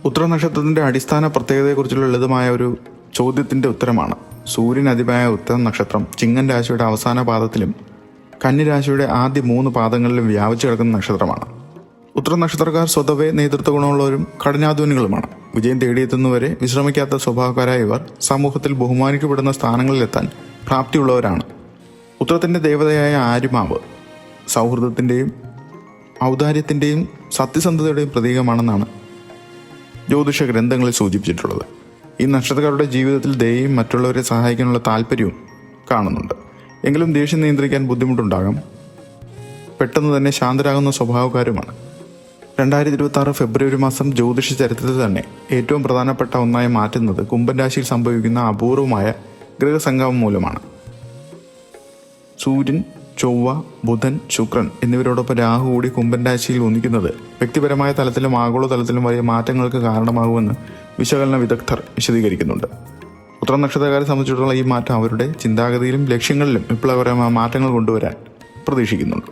ഉത്തര നക്ഷത്രത്തിൻ്റെ അടിസ്ഥാന പ്രത്യേകതയെക്കുറിച്ചുള്ള ലളിതമായ ഒരു ചോദ്യത്തിൻ്റെ ഉത്തരമാണ്. സൂര്യൻ അധിപനായ ഉത്തര നക്ഷത്രം ചിങ്ങൻ രാശിയുടെ അവസാന പാദത്തിലും കന്നി രാശിയുടെ ആദ്യ 3 പാദങ്ങളിലും വ്യാപിച്ചു കിടക്കുന്ന നക്ഷത്രമാണ്. ഉത്തര നക്ഷത്രക്കാർ സ്വതവേ നേതൃത്വ ഗുണമുള്ളവരും കഠിനാധ്വാനികളുമാണ്. വിജയം തേടിയെത്തുന്നവരെ വിശ്രമിക്കാത്ത സ്വഭാവക്കാരായ ഇവർ സമൂഹത്തിൽ ബഹുമാനിക്കപ്പെടുന്ന സ്ഥാനങ്ങളിലെത്താൻ പ്രാപ്തിയുള്ളവരാണ്. ഉത്തരത്തിൻ്റെ ദേവതയായ ആര്യമാവ് സൗഹൃദത്തിൻ്റെയും ഔദാര്യത്തിൻ്റെയും സത്യസന്ധതയുടെയും പ്രതീകമാണെന്നാണ് ജ്യോതിഷ ഗ്രന്ഥങ്ങളിൽ സൂചിപ്പിച്ചിട്ടുള്ളത്. ഈ നക്ഷത്രക്കാരുടെ ജീവിതത്തിൽ ദയയും മറ്റുള്ളവരെ സഹായിക്കാനുള്ള താല്പര്യവും കാണുന്നുണ്ട്. എങ്കിലും ദേഷ്യം നിയന്ത്രിക്കാൻ ബുദ്ധിമുട്ടുണ്ടാകാം. പെട്ടെന്ന് തന്നെ ശാന്തരാകുന്ന സ്വഭാവക്കാരുമാണ്. 2026 ഫെബ്രുവരി മാസം ജ്യോതിഷ ചരിത്രത്തിൽ തന്നെ ഏറ്റവും പ്രധാനപ്പെട്ട ഒന്നായി മാറ്റുന്നത് കുംഭൻ രാശിയിൽ സംഭവിക്കുന്ന അപൂർവമായ ഗ്രഹസംഗമം മൂലമാണ്. സൂര്യൻ, ചൊവ്വ, ബുധൻ, ശുക്രൻ എന്നിവരോടൊപ്പം രാഹു കൂടി കുംഭൻ രാശിയിൽ ഒന്നിക്കുന്നത് വ്യക്തിപരമായ തലത്തിലും ആഗോള തലത്തിലും വലിയ മാറ്റങ്ങൾക്ക് കാരണമാകുമെന്ന് വിശകലന വിദഗ്ധർ വിശദീകരിക്കുന്നുണ്ട്. ഉത്തര നക്ഷത്രക്കാരെ സംബന്ധിച്ചിടത്തോളം ഈ മാറ്റം അവരുടെ ചിന്താഗതിയിലും ലക്ഷ്യങ്ങളിലും വിപ്ലവകരമായ മാറ്റങ്ങൾ കൊണ്ടുവരാൻ പ്രതീക്ഷിക്കുന്നുണ്ട്.